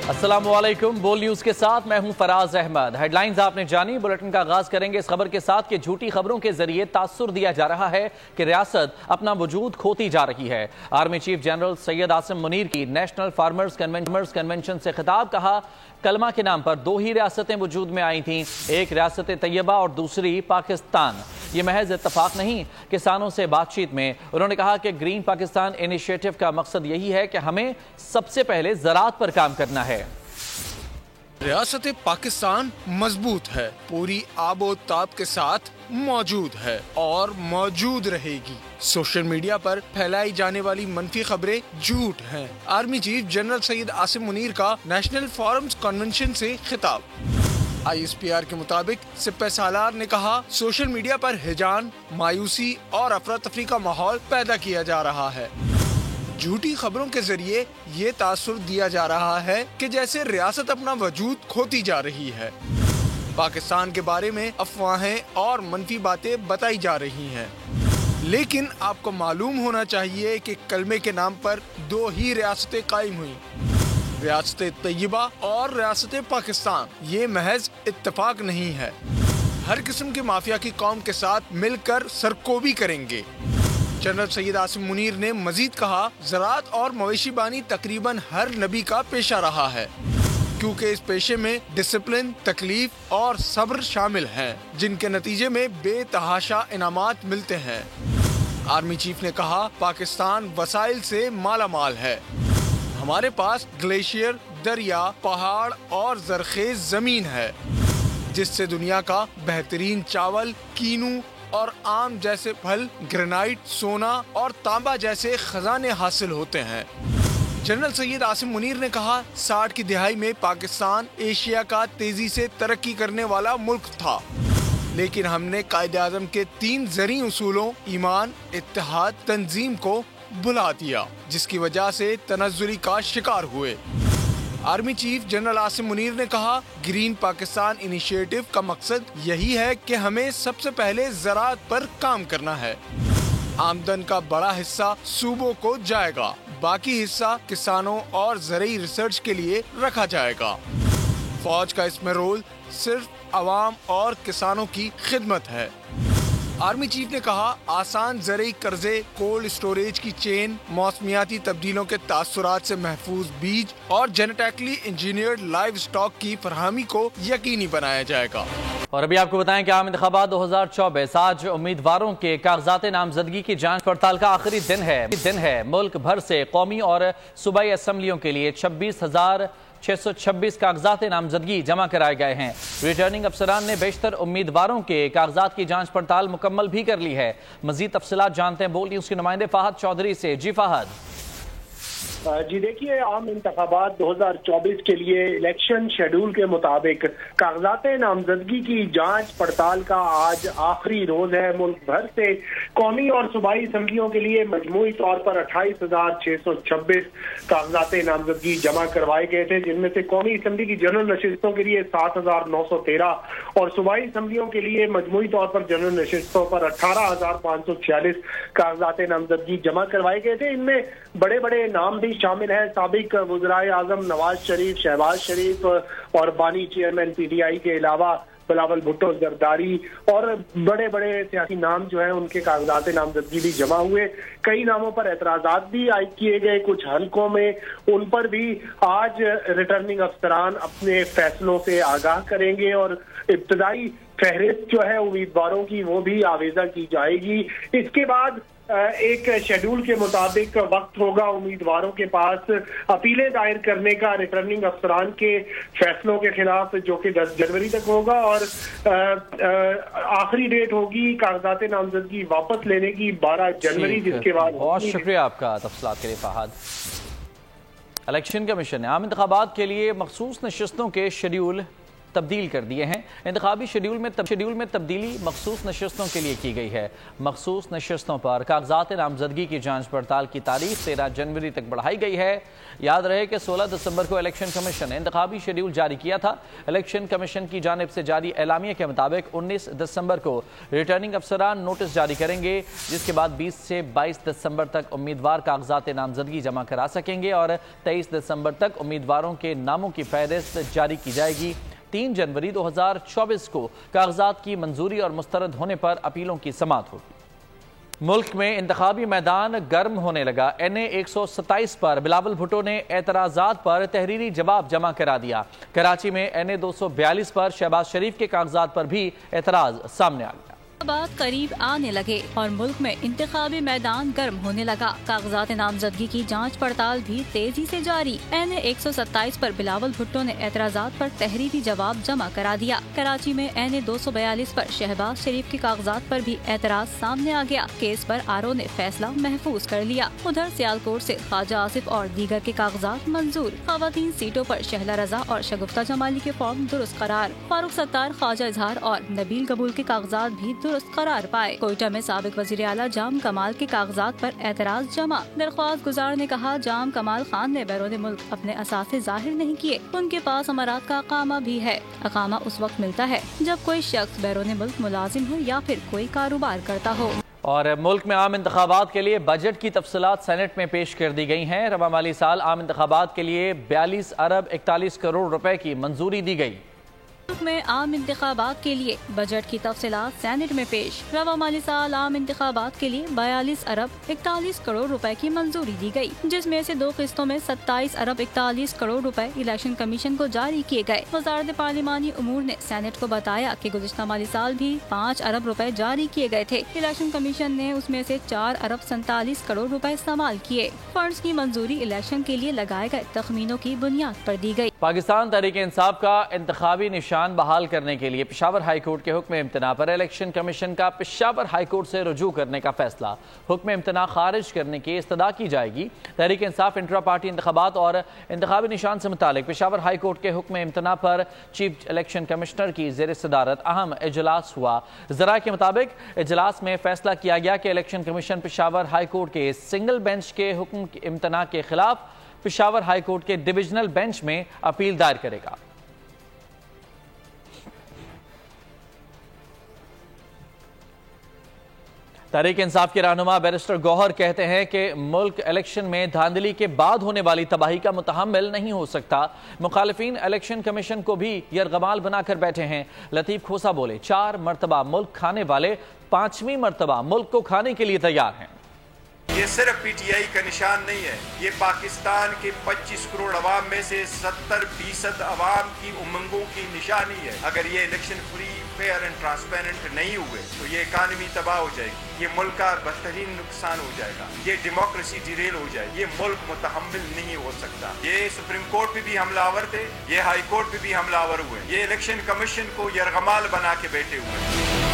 السلام علیکم، بول نیوز کے ساتھ میں ہوں فراز احمد۔ ہیڈ لائنز آپ نے جانی، بلیٹن کا آغاز کریں گے اس خبر کے ساتھ کہ جھوٹی خبروں کے ذریعے تاثر دیا جا رہا ہے کہ ریاست اپنا وجود کھوتی جا رہی ہے۔ Army chief general Syed Asim Munir کی نیشنل فارمرز کنونشن سے خطاب، کہا کلمہ کے نام پر دو ہی ریاستیں وجود میں آئی تھیں، ایک ریاست طیبہ اور دوسری پاکستان۔ یہ محض اتفاق نہیں، کسانوں سے بات چیت میں انہوں نے کہا کہ گرین پاکستان انیشیٹو کا مقصد یہی ہے کہ ہمیں سب سے پہلے زراعت پر کام کرنا ہے۔ ریاست پاکستان مضبوط ہے، پوری آب و تاب کے ساتھ موجود ہے اور موجود رہے گی۔ سوشل میڈیا پر پھیلائی جانے والی منفی خبریں جھوٹ ہیں۔ Army chief general Syed Asim Munir کا نیشنل فارمرز کنونشن سے خطاب۔ ISPR کے مطابق سپہ سالار نے کہا سوشل میڈیا پر ہیجان، مایوسی اور افراتفری کا ماحول پیدا کیا جا رہا ہے۔ جھوٹی خبروں کے ذریعے یہ تاثر دیا جا رہا ہے کہ جیسے ریاست اپنا وجود کھوتی جا رہی ہے۔ پاکستان کے بارے میں افواہیں اور منفی باتیں بتائی جا رہی ہیں، لیکن آپ کو معلوم ہونا چاہیے کہ کلمے کے نام پر دو ہی ریاستیں قائم ہوئیں، ریاست طیبہ اور ریاست پاکستان۔ یہ محض اتفاق نہیں ہے، ہر قسم کے مافیا کی قوم کے ساتھ مل کر سرکوبی کریں گے۔ جنرل سید عاصم منیر نے مزید کہا زراعت اور مویشی بانی تقریباً ہر نبی کا پیشہ رہا ہے، کیونکہ اس پیشے میں ڈسپلن، تکلیف اور صبر شامل ہیں، جن کے نتیجے میں بے تحاشا انعامات ملتے ہیں۔ آرمی چیف نے کہا پاکستان وسائل سے مالا مال ہے، ہمارے پاس گلیشیئر، دریا، پہاڑ اور زرخیز زمین ہے، جس سے دنیا کا بہترین چاول، کینو اور آم جیسے پھل، گرینائٹ، سونا اور تانبا جیسے خزانے حاصل ہوتے ہیں۔ جنرل سید عاصم منیر نے کہا 60 کی دہائی میں پاکستان ایشیا کا تیزی سے ترقی کرنے والا ملک تھا، لیکن ہم نے قائد اعظم کے 3 زرعی اصولوں ایمان، اتحاد، تنظیم کو بھلا دیا، جس کی وجہ سے تنزلی کا شکار ہوئے۔ Army chief general Asim Munir نے کہا گرین پاکستان انیشیٹو کا مقصد یہی ہے کہ ہمیں سب سے پہلے زراعت پر کام کرنا ہے۔ آمدن کا بڑا حصہ صوبوں کو جائے گا، باقی حصہ کسانوں اور زرعی ریسرچ کے لیے رکھا جائے گا۔ فوج کا اس میں رول صرف عوام اور کسانوں کی خدمت ہے۔ آرمی چیف نے کہا آسان زرعی قرضے، کولڈ اسٹوریج کی چین، موسمیاتی تبدیلیوں کے تاثرات سے محفوظ بیج اور جینیٹیکلی انجینئرڈ لائیو سٹاک کی فراہمی کو یقینی بنایا جائے گا۔ اور ابھی آپ کو بتائیں کہ عام انتخابات 2024 آج امیدواروں کے کاغذات نامزدگی کی جانچ پڑتال کا آخری دن ہے۔ ملک بھر سے قومی اور صوبائی اسمبلیوں کے لیے 26,626 کاغذات نامزدگی جمع کرائے گئے ہیں۔ ریٹرننگ افسران نے بیشتر امیدواروں کے کاغذات کی جانچ پڑتال مکمل بھی کر لی ہے۔ مزید تفصیلات جانتے ہیں بول نیوز کے نمائندے فہد چودھری سے۔ جی فہد۔ جی دیکھیے، عام انتخابات 2024 کے لیے الیکشن شیڈول کے مطابق کاغذات نامزدگی کی جانچ پڑتال کا آج آخری روز ہے۔ ملک بھر سے قومی اور صوبائی اسمبلیوں کے لیے مجموعی طور پر 28,626 کاغذات نامزدگی جمع کروائے گئے تھے، جن میں سے قومی اسمبلی کی جنرل نشستوں کے لیے 7,913 اور صوبائی اسمبلیوں کے لیے مجموعی طور پر جنرل نشستوں پر 18,546 کاغذات نامزدگی جمع کروائے گئے تھے۔ ان میں بڑے بڑے نام بھی شامل ہیں، سابق وزرائے اعظم نواز شریف، شہباز شریف اور بانی چیئرمین PTI کے علاوہ بلاول بھٹو زرداری اور بڑے بڑے سیاسی نام جو ہیں ان کے کاغذات نامزدگی بھی جمع ہوئے۔ کئی ناموں پر اعتراضات بھی عائد کیے گئے کچھ حلقوں میں، ان پر بھی آج ریٹرننگ افسران اپنے فیصلوں سے آگاہ کریں گے اور ابتدائی فہرست جو ہے امیدواروں کی وہ بھی آویزہ کی جائے گی۔ اس کے بعد ایک شیڈول کے مطابق وقت ہوگا امیدواروں کے پاس اپیلیں دائر کرنے کا ریٹرننگ افسران کے فیصلوں کے خلاف، جو کہ 10 جنوری تک ہوگا، اور آخری ڈیٹ ہوگی کاغذات نامزدگی واپس لینے کی 12 جنوری، جس کے بعد بہت شکریہ آپ کا تفصیلات کے لیے فہد۔ الیکشن کمیشن نے عام انتخابات کے لیے مخصوص نشستوں کے شیڈول تبدیل کر دیے ہیں۔ انتخابی شیڈول میں تبدیلی مخصوص نشستوں کے لیے کی گئی ہے۔ مخصوص نشستوں پر کاغذات نامزدگی کی جانچ پڑتال کی تاریخ 13 جنوری تک بڑھائی گئی ہے۔ یاد رہے کہ 16 دسمبر کو الیکشن کمیشن نے انتخابی شیڈول جاری کیا تھا۔ الیکشن کمیشن کی جانب سے جاری اعلامیہ کے مطابق 19 دسمبر کو ریٹرننگ افسران نوٹس جاری کریں گے، جس کے بعد 20 سے 22 دسمبر تک امیدوار کاغذات نامزدگی جمع کرا سکیں گے اور 23 دسمبر تک امیدواروں کے ناموں کی فہرست جاری کی جائے گی۔ 3 جنوری 2024 کو کاغذات کی منظوری اور مسترد ہونے پر اپیلوں کی سماعت ہوگی۔ ملک میں انتخابی میدان گرم ہونے لگا۔ NA 127 پر بلاول بھٹو نے اعتراضات پر تحریری جواب جمع کرا دیا۔ کراچی میں NA 242 پر شہباز شریف کے کاغذات پر بھی اعتراض سامنے آ گیا۔ انتخابات قریب آنے لگے اور ملک میں انتخابی میدان گرم ہونے لگا۔ کاغذات نامزدگی کی جانچ پڑتال بھی تیزی سے جاری۔ NA 127 پر بلاول بھٹو نے اعتراضات پر تحریری جواب جمع کرا دیا۔ کراچی میں NA 242 پر شہباز شریف کے کاغذات پر بھی اعتراض سامنے آ گیا۔ کیس پر RO نے فیصلہ محفوظ کر لیا۔ ادھر سیالکوٹ سے خواجہ آصف اور دیگر کے کاغذات منظور۔ خواتین سیٹوں پر شہلا رضا اور شگفتہ جمالی کے فارم درست قرار۔ فاروق ستار، خواجہ اظہار اور نبیل قبول کے کاغذات بھی درست قرار پائے۔ کوئٹہ میں سابق وزیر اعلیٰ جام کمال کے کاغذات پر اعتراض جمع۔ درخواست گزار نے کہا جام کمال خان نے بیرون ملک اپنے اثاثے ظاہر نہیں کیے، ان کے پاس امارات کا اقامہ بھی ہے۔ اقامہ اس وقت ملتا ہے جب کوئی شخص بیرون ملک ملازم ہو یا پھر کوئی کاروبار کرتا ہو۔ اور ملک میں عام انتخابات کے لیے بجٹ کی تفصیلات سینٹ میں پیش کر دی گئی ہیں۔ رواں مالی سال عام انتخابات کے لیے 42 ارب 41 کروڑ روپے کی منظوری دی گئی۔ ملک میں عام انتخابات کے لیے بجٹ کی تفصیلات سینٹ میں پیش۔ رواں مالی سال عام انتخابات کے لیے 42 ارب 41 کروڑ روپے کی منظوری دی گئی، جس میں سے 2 قسطوں میں 27 ارب 41 کروڑ روپے الیکشن کمیشن کو جاری کیے گئے۔ وزارت پارلیمانی امور نے سینٹ کو بتایا کہ گزشتہ مالی سال بھی 5 ارب روپے جاری کیے گئے تھے۔ الیکشن کمیشن نے اس میں سے 4 ارب 47 کروڑ روپے استعمال کیے۔ فنڈز کی منظوری الیکشن کے لیے لگائے گئے تخمینوں کی بنیاد پر دی گئی۔ پاکستان تحریک انصاف کا انتخابی نشان بحال کرنے کے لیے پشاور ہائی کورٹ کے حکم امتناع پر الیکشن کمیشن کا پشاور ہائی کورٹ سے رجوع کرنے کا فیصلہ۔ حکم امتناع خارج کرنے کی استدعا کی جائے گی۔ تحریک انصاف انٹرا پارٹی انتخابات اور انتخابی نشان سے متعلق پشاور ہائی کورٹ کے حکم امتناع پر چیف الیکشن کمشنر کی زیر صدارت اہم اجلاس ہوا۔ ذرائع کے مطابق اجلاس میں فیصلہ کیا گیا کہ election commission Peshawar high court کے سنگل بینچ کے حکم امتناع کے خلاف پشاور ہائی کورٹ کے ڈویژنل بینچ میں اپیل دائر کرے گا۔ تحریک انصاف کے رہنما بیرسٹر گوہر کہتے ہیں کہ ملک الیکشن میں دھاندلی کے بعد ہونے والی تباہی کا متحمل نہیں ہو سکتا۔ مخالفین الیکشن کمیشن کو بھی یرغمال بنا کر بیٹھے ہیں۔ لطیف کھوسا بولے 4 مرتبہ ملک کھانے والے 5ویں مرتبہ ملک کو کھانے کے لیے تیار ہیں۔ یہ صرف پی ٹی آئی کا نشان نہیں ہے، یہ پاکستان کے 25 کروڑ عوام میں سے 70% عوام کی امنگوں کی نشانی ہے۔ اگر یہ election free, fair and transparent نہیں ہوئے تو یہ اکانومی تباہ ہو جائے گی، یہ ملک کا بدترین نقصان ہو جائے گا، یہ ڈیموکریسی ڈیریل ہو جائے گی، یہ ملک متحمل نہیں ہو سکتا۔ یہ سپریم کورٹ پہ بھی حملہ آور تھے، یہ ہائی کورٹ پہ بھی حملہ آور ہوئے، یہ الیکشن کمیشن کو یرغمال بنا کے بیٹھے ہوئے۔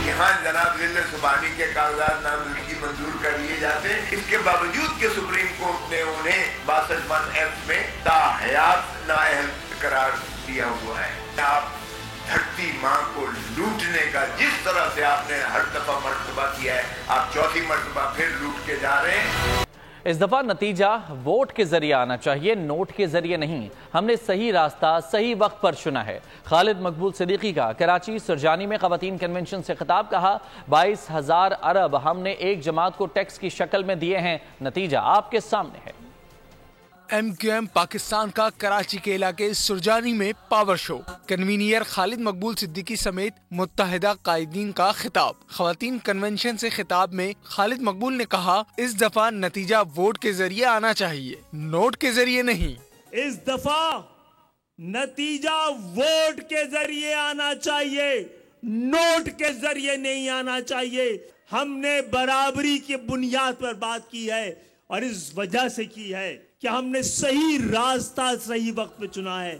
یہاں جناب ضلع سبحانی کے کاغذات نامزدگی منظور کر لیے جاتے ہیں، اس کے باوجود کہ سپریم کورٹ نے انہیں 62(1)(f) میں تاحیات نااہل قرار دیا ہوا ہے۔ آپ دھرتی ماں کو لوٹنے کا جس طرح سے آپ نے ہر دفعہ مرتبہ کیا ہے، آپ 4تھی مرتبہ پھر لوٹ کے جا رہے ہیں۔ اس دفعہ نتیجہ ووٹ کے ذریعے آنا چاہیے، نوٹ کے ذریعے نہیں۔ ہم نے صحیح راستہ صحیح وقت پر چنا ہے۔ خالد مقبول صدیقی کا کراچی سرجانی میں خواتین کنونشن سے خطاب، کہا 22,000 ارب ہم نے ایک جماعت کو ٹیکس کی شکل میں دیے ہیں، نتیجہ آپ کے سامنے ہے۔ MQM پاکستان کا کراچی کے علاقے سرجانی میں پاور شو، کنوینئر خالد مقبول صدیقی سمیت متحدہ قائدین کا خطاب۔ خواتین کنونشن سے خطاب میں خالد مقبول نے کہا اس دفعہ نتیجہ ووٹ کے ذریعے آنا چاہیے، نوٹ کے ذریعے نہیں۔ اس دفعہ نتیجہ ووٹ کے ذریعے آنا چاہیے، نوٹ کے ذریعے نہیں آنا چاہیے۔ ہم نے برابری کی بنیاد پر بات کی ہے اور اس وجہ سے کی ہے کہ ہم نے صحیح راستہ صحیح وقت پہ چنا ہے۔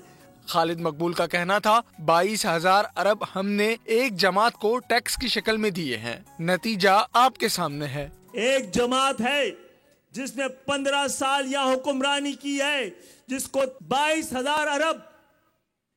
خالد مقبول کا کہنا تھا 22,000 ارب ہم نے ایک جماعت کو ٹیکس کی شکل میں دیے ہیں، نتیجہ آپ کے سامنے ہے۔ ایک جماعت ہے جس نے 15 سال یہاں حکمرانی کی ہے، جس کو 22,000 ارب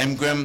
MQM